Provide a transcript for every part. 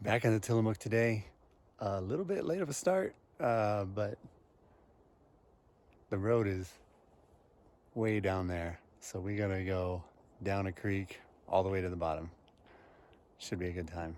Back in the Tillamook today, a little bit late of a start, but the road is way down there. So we gotta go down a creek all the way to the bottom. Should be a good time.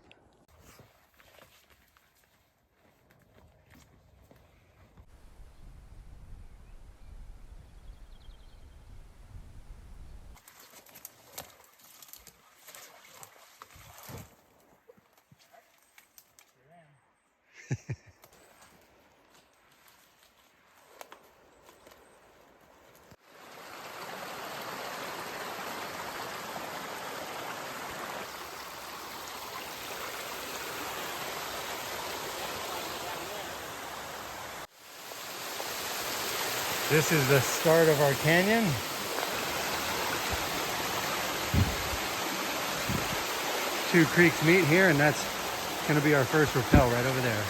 This is the start of our canyon. Two creeks meet here, and that's gonna be our first rappel right over there.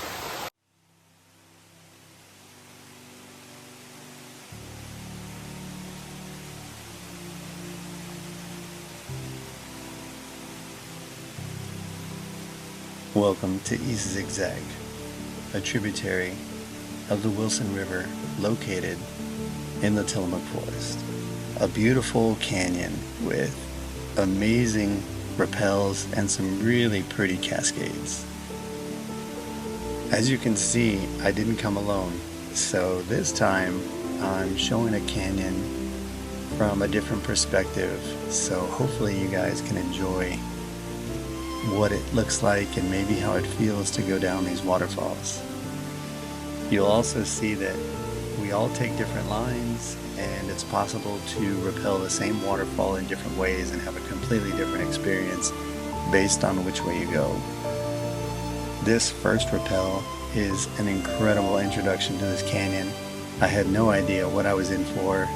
Welcome to East ZigZag, a tributary of the Wilson River located in the Tillamook Forest. A beautiful canyon with amazing rappels and some really pretty cascades. As you can see, I didn't come alone, so this time I'm showing a canyon from a different perspective, so hopefully you guys can enjoy what it looks like and maybe how it feels to go down these waterfalls. You'll also see that we all take different lines, and it's possible to rappel the same waterfall in different ways and have a completely different experience based on which way you go. This first rappel is an incredible introduction to this canyon. I had no idea what I was in for,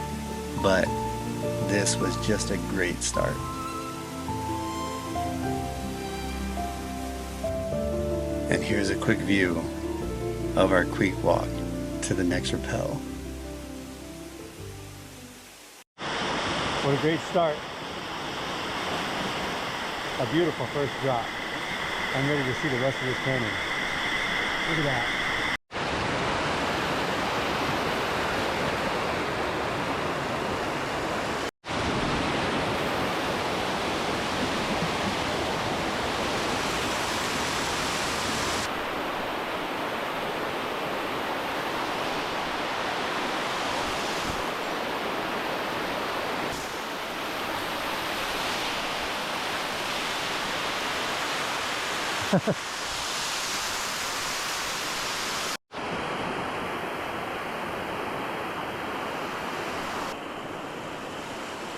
but this was just a great start. And here's a quick view of our creek walk to the next rappel. What a great start. A beautiful first drop. I'm ready to see the rest of this canyon. Look at that.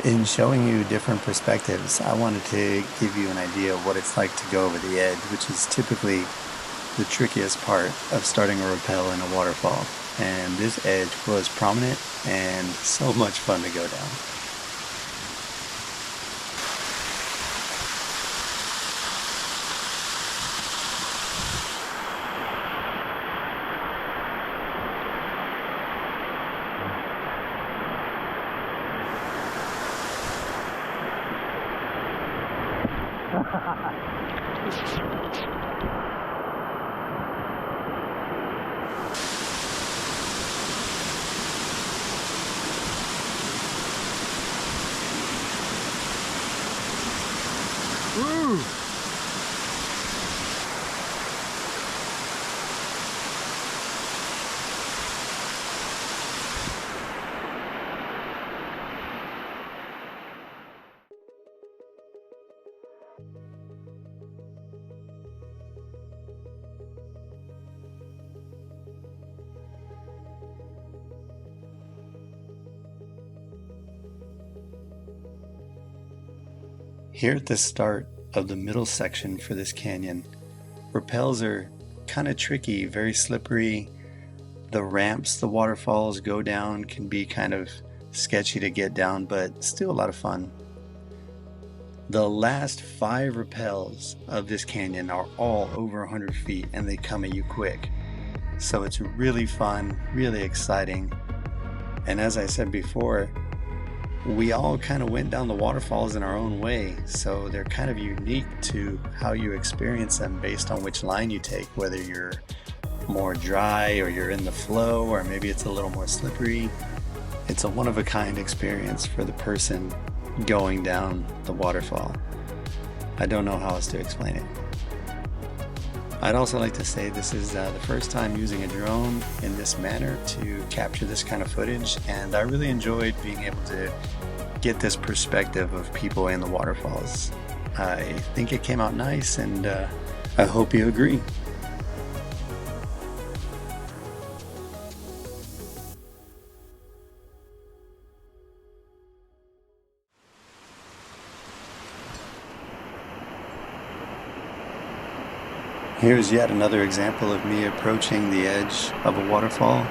In showing you different perspectives, I wanted to give you an idea of what it's like to go over the edge, which is typically the trickiest part of starting a rappel in a waterfall. And this edge was prominent and so much fun to go down. Woo! Here at the start of the middle section for this canyon, rappels are kind of tricky, very slippery. The ramps the waterfalls go down can be kind of sketchy to get down, but still a lot of fun. The last 5 rappels of this canyon are all over 100 feet and they come at you quick. So it's really fun, really exciting. And as I said before, we all kind of went down the waterfalls in our own way, so they're kind of unique to how you experience them based on which line you take, whether you're more dry or you're in the flow or maybe it's a little more slippery. It's a one-of-a-kind experience for the person going down the waterfall. I don't know how else to explain it. I'd also like to say this is the first time using a drone in this manner to capture this kind of footage, and I really enjoyed being able to get this perspective of people in the waterfalls. I think it came out nice, and I hope you agree. Here's yet another example of me approaching the edge of a waterfall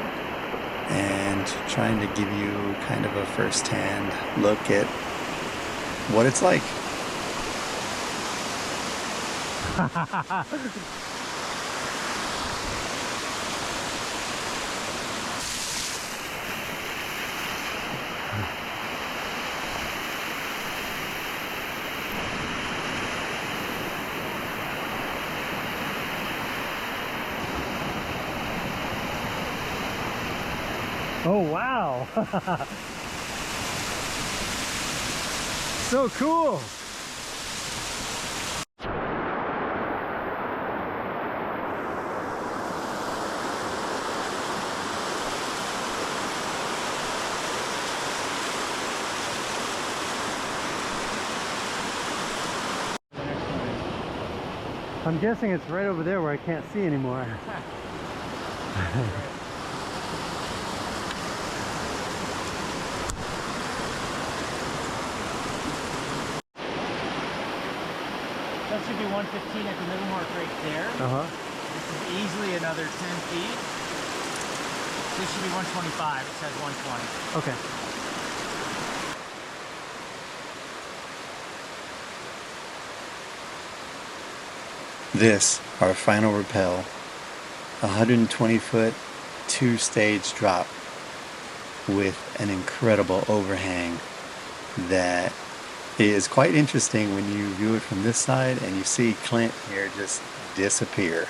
and trying to give you kind of a first-hand look at what it's like. Oh wow! So cool! I'm guessing it's right over there where I can't see anymore. That should be 115 at the middle mark right there. This is easily another 10 feet. This should be 125. It says 120. Okay. This, our final rappel, 120-foot, 2-stage drop with an incredible overhang that is quite interesting when you view it from this side and you see Clint here just disappear.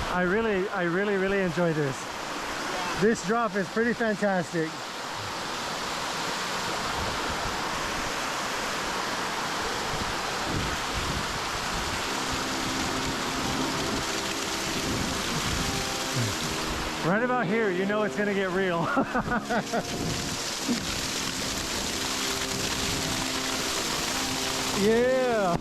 I really enjoy this. This drop is pretty fantastic. Right about here, you know it's gonna get real. Yeah.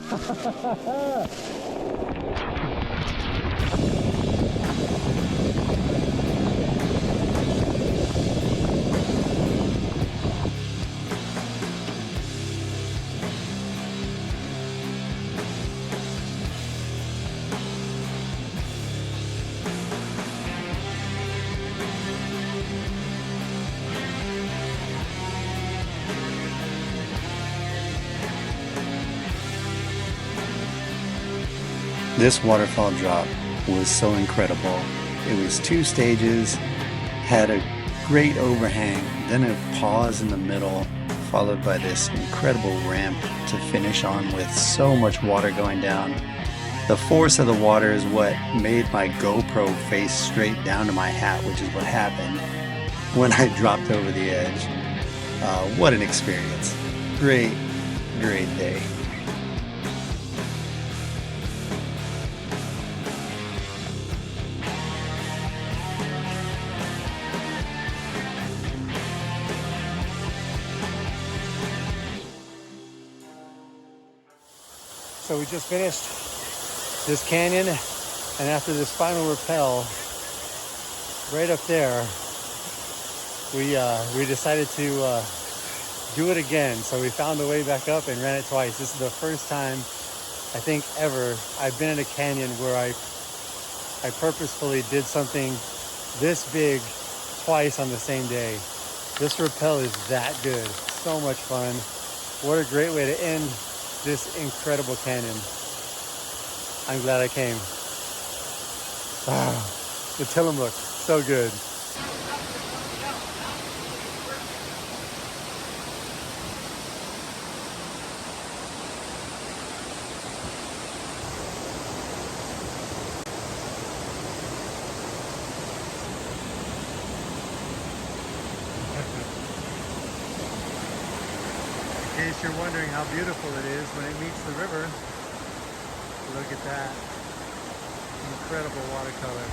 This waterfall drop was so incredible. It was 2 stages, had a great overhang, then a pause in the middle, followed by this incredible ramp to finish on with so much water going down. The force of the water is what made my GoPro face straight down to my hat, which is what happened when I dropped over the edge. What an experience. Great day. So we just finished this canyon And after this final rappel, right up there, we decided to do it again. So we found the way back up and ran it twice. This is the first time, I think, ever I've been in a canyon where I purposefully did something this big twice on the same day. This rappel is that good. So much fun. What a great way to end this incredible canyon. I'm glad I came. The Tillamook, so good. In case you're wondering how beautiful it is when it meets the river, look at that incredible watercolor.